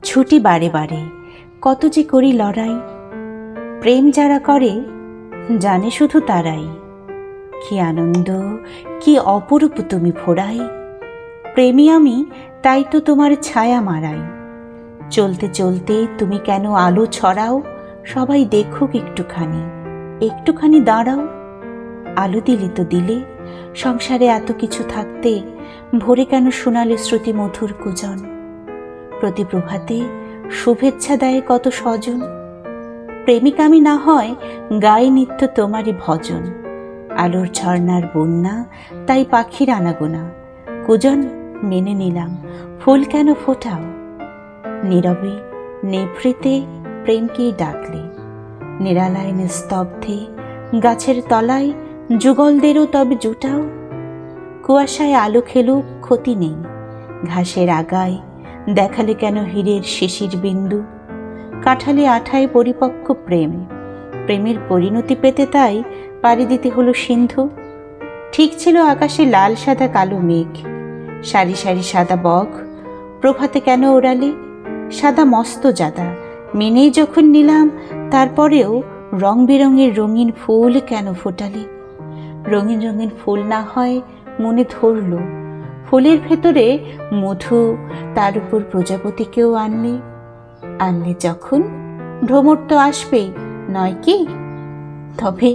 ছুটি বারে বারে, কত যে করি লড়াই। প্রেম যারা করে জানে শুধু তারাই, কি আনন্দ, কি অপরূপ তুমি ফোড়াই। প্রেমী আমি, তাই তো তোমার ছায়া মারাই। চলতে চলতে তুমি কেন আলো ছড়াও, সবাই দেখুক একটুখানি, একটুখানি দাঁড়াও। আলো দিলে তো দিলে, সংসারে এত কিছু থাকতে ভোরে কেন শোনালে শ্রুতি মধুর কুজন। প্রতি প্রভাতে শুভেচ্ছা দেয় কত স্বজন। প্রেমিক আমি না হয় গাই নিত্য তোমারই ভজন। আলোর ঝর্ণার বন্যা, তাই পাখির আনাগোনা। কুজন মেনে নিলাম, ফুল কেন ফোটাও। নীরবে নেভৃতে প্রেমকেই ডাকলে, নিরালায় নিস্তব্ধে গাছের তলায় যুগলদেরও তবে জুটাও। কুয়াশায় আলো খেলুক ক্ষতি নেই, ঘাসের আগায় দেখালে কেন হীরের শিশির বিন্দু। কাঁঠালে আঠায় পরিপক্ক প্রেম, প্রেমের পরিণতি পেতে তাই পাড়ি দিতে হলো সিন্ধু। ঠিক ছিল আকাশে লাল সাদা কালো মেঘ, সারি সারি সাদা বক, প্রভাতে কেন ওড়ালে। সাদা মস্ত জাদা মেনেই যখন নিলাম, তারপরেও রং বেরঙের রঙিন ফুল কেন ফোটালে। রঙিন রঙিন ফুল না হয় মনে ধরল, ফুলের ভেতরে মধু, তার উপর প্রজাপতিকেও আনলে। আনলে যখন ভ্রমর তো আসবেই নয় কি। তবে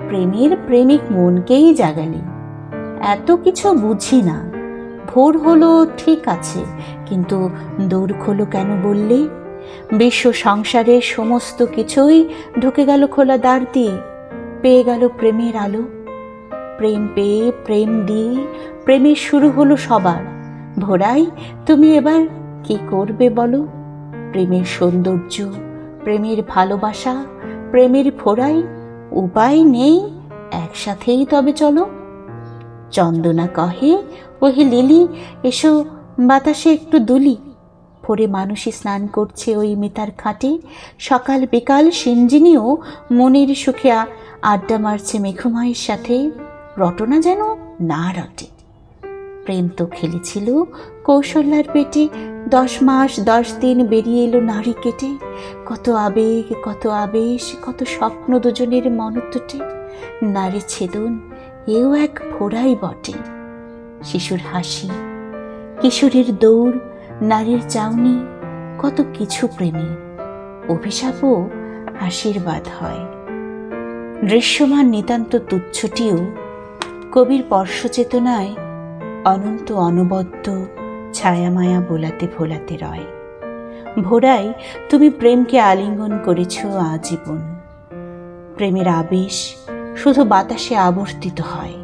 প্রেমের প্রেমিক মনকেই জাগালে। এত কিছু বুঝি না, ভোর হলো ঠিক আছে, কিন্তু দৌড় খোলো কেন বললে। বিশ্ব সংসারের সমস্ত কিছুই ঢুকে গেল খোলা দ্বার দিয়ে, পেয়ে গেল প্রেমের আলো। প্রেম পেয়ে প্রেম দিয়ে প্রেমের শুরু হলো সবার। ভোরাই তুমি এবার কি করবে বলো। প্রেমের সৌন্দর্য, প্রেমের ভালোবাসা, প্রেমের ফোড়াই, উপায় নেই, একসাথেই তবে চলো। চন্দনা কহে, ওহে লিলি এসো বাতাসে একটু দুলি। ভোরে মানুষই স্নান করছে ওই মিতার খাটে, সকাল বিকাল সিঞ্জিনীও মনের সুখে আড্ডা মারছে মেঘমায়ের সাথে। রটনা যেন না রটে। প্রেম তো খেলেছিল কৌশল্যার পেটে, 10 মাস 10 দিন বেরিয়ে এলো নারী কেটে। কত আবেগ, কত আবেশ, কত স্বপ্ন দুজনের মনতুটে। নারী ছেদন এও এক ফোড়াই বটে। শিশুর হাসি, কিশোরের দৌড়, নারীর চাউনি, কত কিছু প্রেমে। অভিশাপও আশীর্বাদ হয়। দৃশ্যমান নিতান্ত তুচ্ছটিও কবির পর্শচেতনায় অনন্ত অনবদ্য ছায়ামায়া বোলাতে ভোলাতে রয়। ভোরাই তুমি প্রেমকে আলিঙ্গন করেছ আজীবন। প্রেমের আবেশ শুধু বাতাসে আবর্তিত হয়।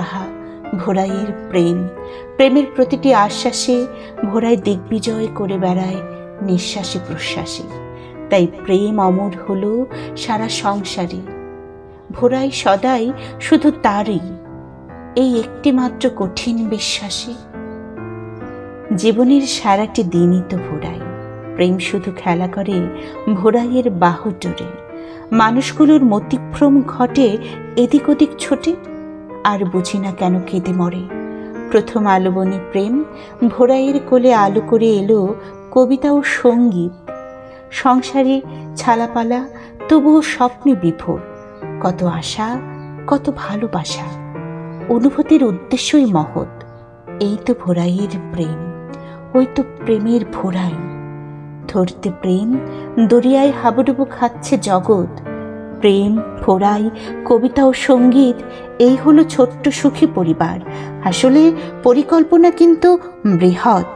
আহা ভোরাইয়ের প্রেম, প্রেমের প্রতিটি আশ্বাসে ভোরাই দিগ্বিজয় করে বেড়ায় নিঃশ্বাসে প্রশ্বাসে। তাই প্রেম অমর হলো সারা সংসারে। ভোরাই সদাই শুধু তারই, এই একটি মাত্র কঠিন বিশ্বাসে। জীবনের সারাটি দিনই তো ভোরাই, প্রেম শুধু খেলা করে ভোরাইয়ের বাহুডোরে। মানুষগুলোর মতিভ্রম ঘটে এদিক ওদিক ছোটে, আর বুঝি না কেন কেঁদে মরে। প্রথম আলোবনী প্রেম ভোরাইয়ের কোলে আলো করে এলো কবিতা ও সঙ্গীত। সংসারে ছালাপালা, তবুও স্বপ্নে বিভোর। কত আশা, কত ভালোবাসা, অনুভূতির উদ্দেশ্যই মহৎ। এই তো ভোরাইয়ের প্রেম, ওই তো প্রেমের ভোরাই। ধরতে প্রেম দরিয়ায় হাবুডুবু খাচ্ছে জগৎ। প্রেম, ভোরাই, কবিতা ও সঙ্গীত, এই হলো ছোট্ট সুখী পরিবার। আসলে পরিকল্পনা কিন্তু বৃহৎ।